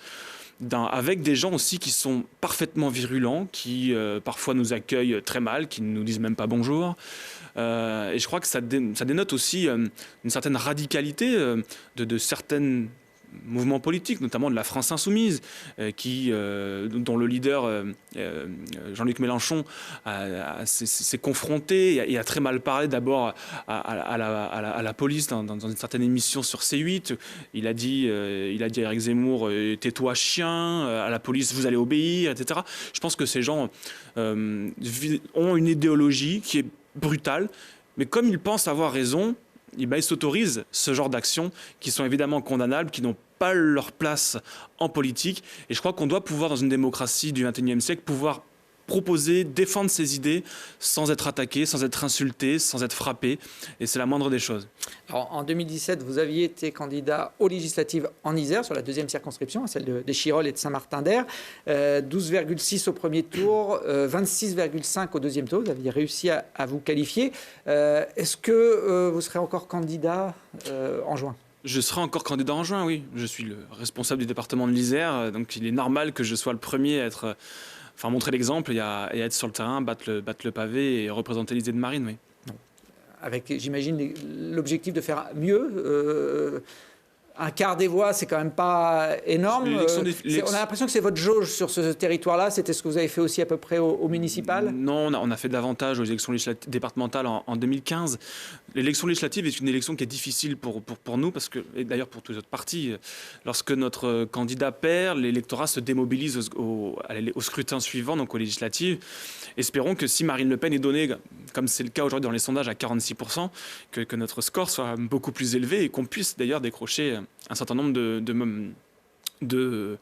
Avec des gens aussi qui sont parfaitement virulents, qui parfois nous accueillent très mal, qui ne nous disent même pas bonjour. Et je crois que ça dénote aussi une certaine radicalité de certains mouvements politiques, notamment de la France insoumise, dont le leader Jean-Luc Mélenchon s'est confronté et a très mal parlé d'abord à la police dans une certaine émission sur C8. Il a dit à Éric Zemmour tais-toi chien, à la police vous allez obéir, etc. Je pense que ces gens ont une idéologie qui est brutale, mais comme ils pensent avoir raison, ils s'autorisent ce genre d'actions qui sont évidemment condamnables, qui n'ont pas leur place en politique. Et je crois qu'on doit pouvoir, dans une démocratie du XXIe siècle, pouvoir proposer, défendre ses idées sans être attaqué, sans être insulté, sans être frappé. Et c'est la moindre des choses. Alors, en 2017, vous aviez été candidat aux législatives en Isère, sur la 2e circonscription, celle d'Échirolles et de Saint-Martin-d'Air. 12,6 au premier tour, 26,5 au deuxième tour. Vous aviez réussi à vous qualifier. Est-ce que vous serez encore candidat en juin ? Je serai encore candidat en juin, oui. Je suis le responsable du département de l'Isère, donc il est normal que je sois le premier à montrer l'exemple et à être sur le terrain, battre le pavé et représenter l'idée de Marine, oui. Avec, j'imagine, l'objectif de faire mieux un quart des voix, c'est quand même pas énorme. On a l'impression que c'est votre jauge sur ce territoire-là. C'était ce que vous avez fait aussi à peu près au municipal? Non, on a fait davantage aux élections départementales en 2015. L'élection législative est une élection qui est difficile pour nous, parce que, et d'ailleurs pour tous les autres partis, lorsque notre candidat perd, l'électorat se démobilise au scrutin suivant, donc aux législatives. Espérons que si Marine Le Pen est donnée, comme c'est le cas aujourd'hui dans les sondages, à 46%, que notre score soit beaucoup plus élevé et qu'on puisse d'ailleurs décrocher un certain nombre de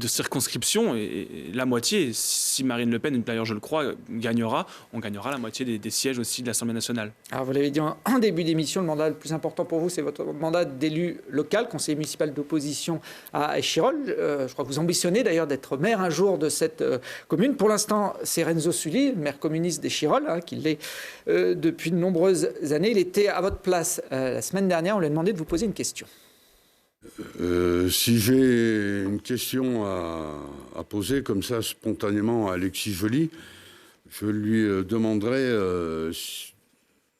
circonscriptions, et la moitié, si Marine Le Pen, d'ailleurs je le crois, gagnera, on gagnera la moitié des sièges aussi de l'Assemblée nationale. Alors vous l'avez dit en début d'émission, le mandat le plus important pour vous, c'est votre mandat d'élu local, conseiller municipal d'opposition à Échirolles. Je crois que vous ambitionnez d'ailleurs d'être maire un jour de cette commune. Pour l'instant, c'est Renzo Sully, maire communiste d'Échirolles, qui l'est depuis de nombreuses années. Il était à votre place la semaine dernière. On lui a demandé de vous poser une question. Si j'ai une question à poser comme ça spontanément à Alexis Joly, je lui demanderai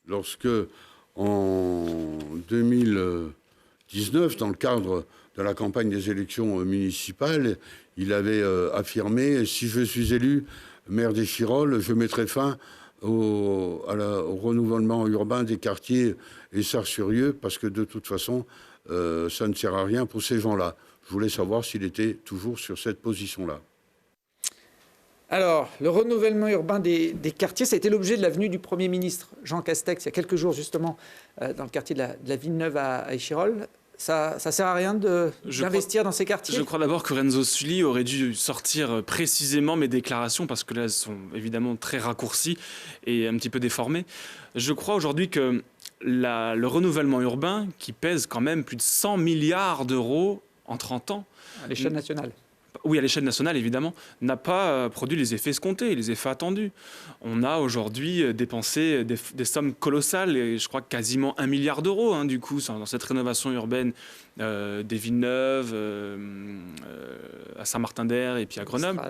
lorsque en 2019, dans le cadre de la campagne des élections municipales, il avait affirmé: si je suis élu maire d'Échirolles, je mettrai fin au renouvellement urbain des quartiers Essarts-sur-Yeu, parce que de toute façon, ça ne sert à rien pour ces gens-là. Je voulais savoir s'il était toujours sur cette position-là. Alors, le renouvellement urbain des quartiers, ça a été l'objet de la venue du Premier ministre Jean Castex il y a quelques jours, justement, dans le quartier de la Villeneuve à Échirolles. Ça ne sert à rien d'investir dans ces quartiers? Je crois d'abord que Renzo Sully aurait dû sortir précisément mes déclarations, parce que là, elles sont évidemment très raccourcies et un petit peu déformées. Je crois aujourd'hui que le renouvellement urbain, qui pèse quand même plus de 100 milliards d'euros en 30 ans... À l'échelle nationale. Oui, à l'échelle nationale, évidemment, n'a pas produit les effets escomptés, les effets attendus. On a aujourd'hui dépensé des sommes colossales, et je crois quasiment 1 milliard d'euros, du coup, dans cette rénovation urbaine des Villeneuve, à Saint-Martin-d'Air et puis à Grenoble.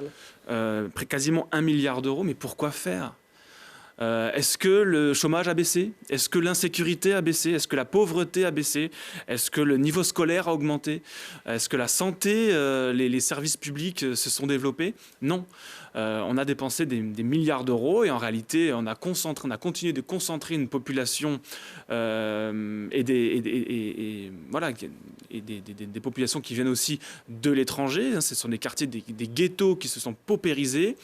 Quasiment 1 milliard d'euros, mais pourquoi faire ? Est-ce que le chômage a baissé? Est-ce que l'insécurité a baissé? Est-ce que la pauvreté a baissé? Est-ce que le niveau scolaire a augmenté? Est-ce que la santé, les services publics se sont développés? Non. On a dépensé des milliards d'euros, et en réalité, on a continué de concentrer une population et des populations qui viennent aussi de l'étranger. Ce sont des quartiers, des ghettos qui se sont paupérisés.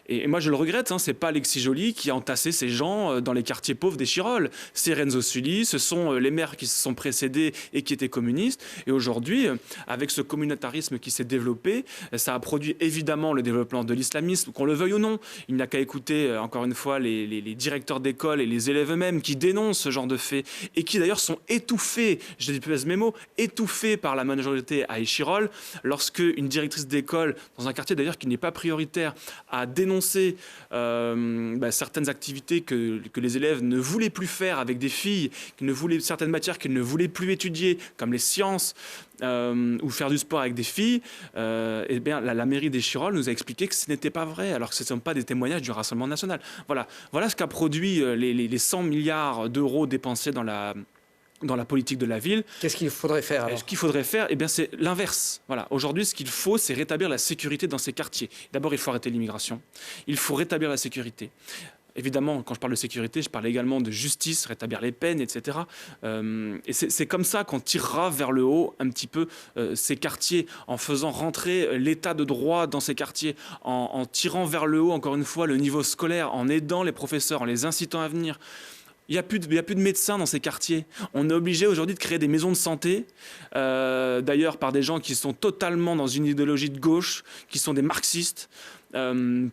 Et moi, je le regrette, c'est pas Alexis Joly qui a entassé ces gens dans les quartiers pauvres d'Échirolles. C'est Renzo Sully, ce sont les maires qui se sont précédés et qui étaient communistes. Et aujourd'hui, avec ce communautarisme qui s'est développé, ça a produit évidemment le développement de l'islamisme, qu'on le veuille ou non. Il n'a qu'à écouter, encore une fois, les directeurs d'école et les élèves eux-mêmes qui dénoncent ce genre de faits, et qui d'ailleurs sont étouffés, je pèse mes mots, étouffés par la majorité à Échirolles, lorsque une directrice d'école, dans un quartier d'ailleurs qui n'est pas prioritaire, a dénoncé certaines activités que les élèves ne voulaient plus faire avec des filles, certaines matières qu'ils ne voulaient plus étudier, comme les sciences, ou faire du sport avec des filles. La mairie d'Échirolles nous a expliqué que ce n'était pas vrai, alors que ce ne sont pas des témoignages du Rassemblement national. Voilà ce qu'a produit les 100 milliards d'euros dépensés dans la politique de la ville. Qu'est-ce qu'il faudrait faire alors? Ce qu'il faudrait faire, c'est l'inverse. Voilà. Aujourd'hui, ce qu'il faut, c'est rétablir la sécurité dans ces quartiers. D'abord, il faut arrêter l'immigration. Il faut rétablir la sécurité. Évidemment, quand je parle de sécurité, je parle également de justice, rétablir les peines, etc. Et c'est comme ça qu'on tirera vers le haut un petit peu ces quartiers, en faisant rentrer l'état de droit dans ces quartiers, en tirant vers le haut, encore une fois, le niveau scolaire, en aidant les professeurs, en les incitant à venir. Il n'y a plus de médecins dans ces quartiers. On est obligé aujourd'hui de créer des maisons de santé, d'ailleurs par des gens qui sont totalement dans une idéologie de gauche, qui sont des marxistes,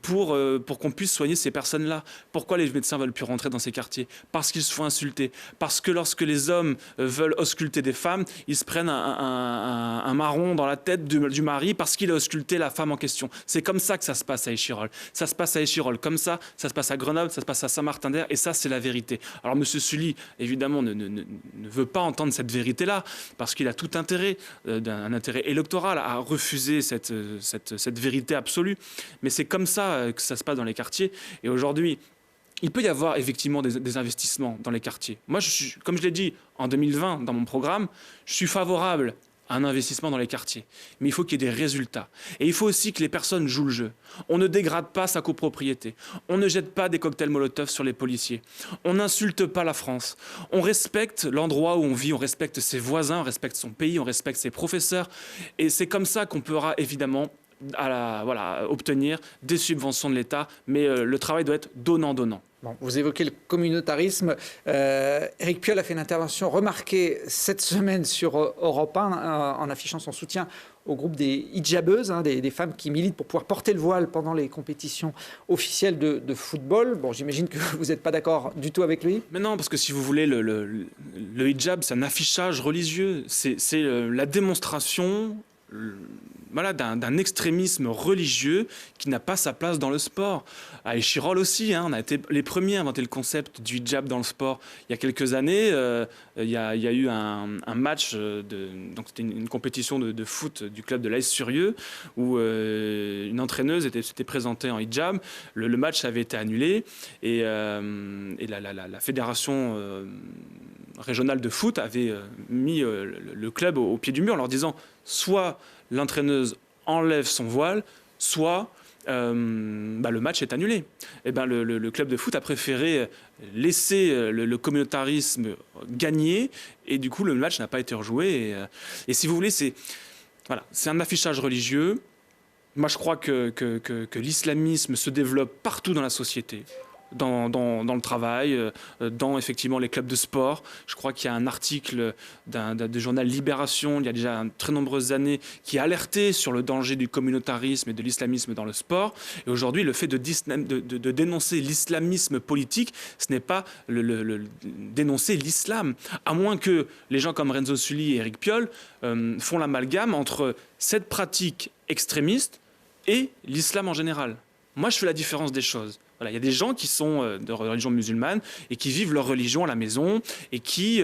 pour qu'on puisse soigner ces personnes-là. Pourquoi les médecins ne veulent plus rentrer dans ces quartiers? Parce qu'ils se font insulter. Parce que lorsque les hommes veulent ausculter des femmes, ils se prennent un marron dans la tête du mari parce qu'il a ausculté la femme en question. C'est comme ça que ça se passe à Échirolles. Ça se passe à Échirolles comme ça se passe à Grenoble, ça se passe à Saint-Martin-d'Air, et ça, c'est la vérité. Alors, M. Sully, évidemment, ne veut pas entendre cette vérité-là, parce qu'il a tout intérêt, un intérêt électoral, à refuser cette vérité absolue. Mais c'est comme ça que ça se passe dans les quartiers. Et aujourd'hui, il peut y avoir effectivement des investissements dans les quartiers. Moi, comme je l'ai dit en 2020 dans mon programme, je suis favorable à un investissement dans les quartiers. Mais il faut qu'il y ait des résultats. Et il faut aussi que les personnes jouent le jeu. On ne dégrade pas sa copropriété. On ne jette pas des cocktails Molotov sur les policiers. On n'insulte pas la France. On respecte l'endroit où on vit, on respecte ses voisins, on respecte son pays, on respecte ses professeurs. Et c'est comme ça qu'on pourra évidemment obtenir des subventions de l'État. Mais le travail doit être donnant-donnant. Bon, vous évoquez le communautarisme. Éric Piolle a fait une intervention remarquée cette semaine sur Europe 1 en affichant son soutien au groupe des hijabeuses, des femmes qui militent pour pouvoir porter le voile pendant les compétitions officielles de football. Bon, j'imagine que vous n'êtes pas d'accord du tout avec lui. Mais non, parce que si vous voulez, le hijab, c'est un affichage religieux. C'est la démonstration d'un extrémisme religieux qui n'a pas sa place dans le sport. À Échirol aussi, on a été les premiers à inventer le concept du hijab dans le sport. Il y a quelques années, il y a eu un match, donc c'était une compétition de foot du club de l'AS Surieux, où une entraîneuse s'était présentée en hijab. Le match avait été annulé et la fédération régionale de foot avait mis le club au pied du mur en leur disant soit l'entraîneuse enlève son voile, soit le match est annulé. Et le club de foot a préféré laisser le communautarisme gagner et du coup le match n'a pas été rejoué. Et si vous voulez, c'est un affichage religieux. Moi je crois que l'islamisme se développe partout dans la société. Dans le travail, dans effectivement les clubs de sport. Je crois qu'il y a un article du journal Libération, il y a déjà très nombreuses années, qui a alerté sur le danger du communautarisme et de l'islamisme dans le sport. Et aujourd'hui, le fait de dénoncer l'islamisme politique, ce n'est pas dénoncer l'islam. À moins que les gens comme Renzo Sully et Éric Piolle font l'amalgame entre cette pratique extrémiste et l'islam en général. Moi, je fais la différence des choses. Il y a des gens qui sont de religion musulmane et qui vivent leur religion à la maison et qui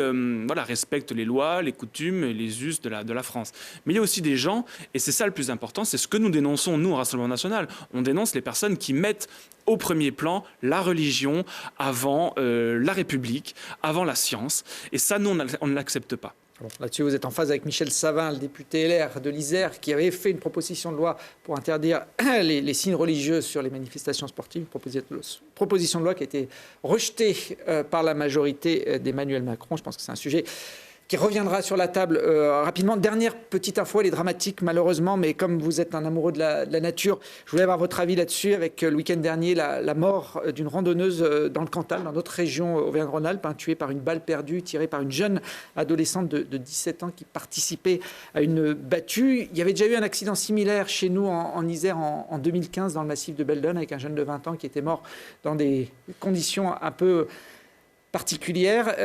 respectent les lois, les coutumes et les us de la France. Mais il y a aussi des gens, et c'est ça le plus important, c'est ce que nous dénonçons, nous, au Rassemblement national. On dénonce les personnes qui mettent au premier plan la religion avant la République, avant la science. Et ça, nous, on ne l'accepte pas. Bon, là-dessus, vous êtes en phase avec Michel Savin, le député LR de l'Isère, qui avait fait une proposition de loi pour interdire les signes religieux sur les manifestations sportives. Une proposition de loi qui a été rejetée par la majorité d'Emmanuel Macron. Je pense que c'est un sujet qui reviendra sur la table rapidement. Dernière petite info, elle est dramatique malheureusement, mais comme vous êtes un amoureux de la nature, je voulais avoir votre avis là-dessus. Avec le week-end dernier, la mort d'une randonneuse dans le Cantal, dans notre région Auvergne-Rhône-Alpes, tuée par une balle perdue tirée par une jeune adolescente de 17 ans qui participait à une battue. Il y avait déjà eu un accident similaire chez nous en Isère en 2015 dans le massif de Beldon avec un jeune de 20 ans qui était mort dans des conditions un peu particulière.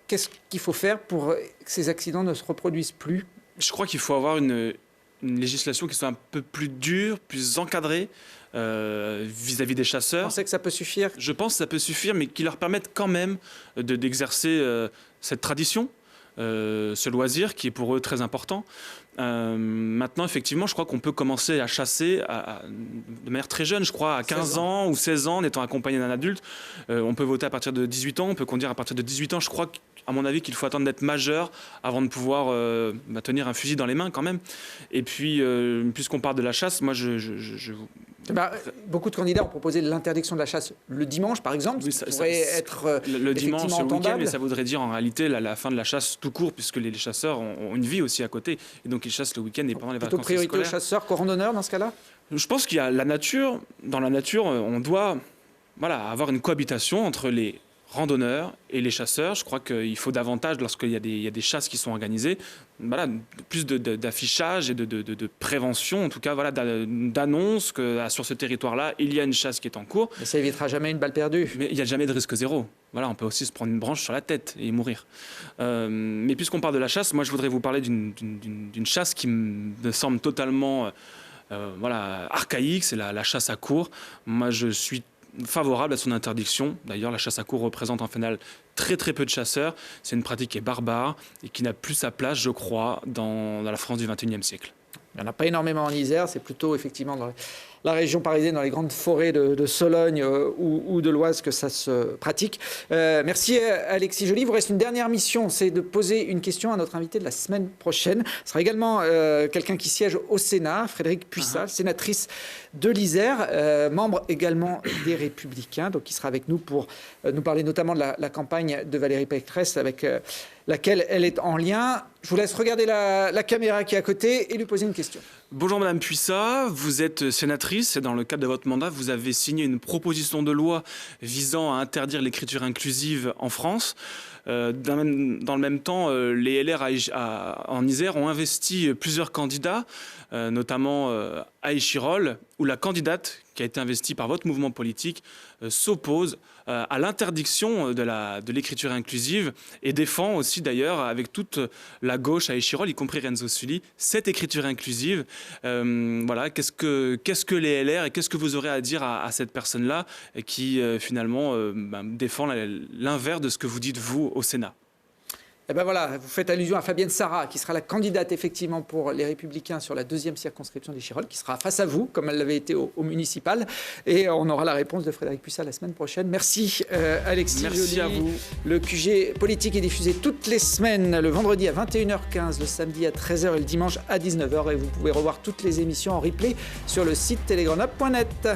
Qu'est-ce qu'il faut faire pour que ces accidents ne se reproduisent plus? Je crois qu'il faut avoir une législation qui soit un peu plus dure, plus encadrée vis-à-vis des chasseurs. Vous pensez que ça peut suffire? Je pense que ça peut suffire, mais qui leur permette quand même d'exercer cette tradition, ce loisir qui est pour eux très important. Maintenant, effectivement, je crois qu'on peut commencer à chasser de manière très jeune, je crois, à 15 ans ou 16 ans, en étant accompagné d'un adulte. On peut voter à partir de 18 ans, on peut conduire à partir de 18 ans. Je crois, à mon avis, qu'il faut attendre d'être majeur avant de pouvoir tenir un fusil dans les mains quand même. Et puis, puisqu'on parle de la chasse, moi, beaucoup de candidats ont proposé l'interdiction de la chasse le dimanche, par exemple. Oui, ça pourrait être le dimanche, le week-end, mais ça voudrait voudrait dire en réalité la fin de la chasse tout court, puisque les chasseurs ont une vie aussi à côté. Et donc, ils chassent le week-end et pendant les vacances scolaires. Plutôt priorité aux chasseurs qu'aux randonneurs dans ce cas-là? Je pense qu'il y a la nature. Dans la nature, on doit avoir une cohabitation entre les randonneurs et les chasseurs. Je crois qu'il faut davantage, lorsqu'il y a des chasses qui sont organisées, plus d'affichage et de prévention, en tout cas d'annonce que sur ce territoire-là, il y a une chasse qui est en cours. Mais ça évitera jamais une balle perdue. Mais il n'y a jamais de risque zéro. On peut aussi se prendre une branche sur la tête et mourir. Mais puisqu'on parle de la chasse, moi je voudrais vous parler d'une chasse qui me semble totalement archaïque, c'est la chasse à courre. Moi je suis favorable à son interdiction. D'ailleurs, la chasse à courre représente en final très très peu de chasseurs. C'est une pratique qui est barbare et qui n'a plus sa place, je crois, dans la France du XXIe siècle. Il n'y en a pas énormément en Isère, c'est plutôt effectivement dans la région parisienne, dans les grandes forêts de Sologne ou de l'Oise que ça se pratique. Merci Alexis Joly. Il vous reste une dernière mission, c'est de poser une question à notre invité de la semaine prochaine. Ce sera également quelqu'un qui siège au Sénat, Frédérique Puissat, sénatrice de l'Isère, membre également des Républicains, donc qui sera avec nous pour nous parler notamment de la campagne de Valérie Pécresse avec laquelle elle est en lien. Je vous laisse regarder la caméra qui est à côté et lui poser une question. Bonjour Madame Puissat, vous êtes sénatrice et dans le cadre de votre mandat, vous avez signé une proposition de loi visant à interdire l'écriture inclusive en France. Dans le même temps, les LR en Isère ont investi plusieurs candidats, notamment à Échirolles, où la candidate qui a été investie par votre mouvement politique s'oppose à l'interdiction de l'écriture inclusive et défend aussi d'ailleurs avec toute la gauche à Échirolles, y compris Renzo Sully, cette écriture inclusive. Voilà, qu'est-ce que les LR et qu'est-ce que vous aurez à dire à cette personne-là qui finalement défend l'inverse de ce que vous dites vous au Sénat? Eh ben voilà, vous faites allusion à Fabienne Sarah, qui sera la candidate effectivement pour les Républicains sur la 2e circonscription d'Échirolles, qui sera face à vous, comme elle l'avait été au municipal. Et on aura la réponse de Frédérique Puissat la semaine prochaine. Merci Alexis Joly. Merci à vous. Le QG politique est diffusé toutes les semaines, le vendredi à 21h15, le samedi à 13h et le dimanche à 19h. Et vous pouvez revoir toutes les émissions en replay sur le site telegrenoble.net.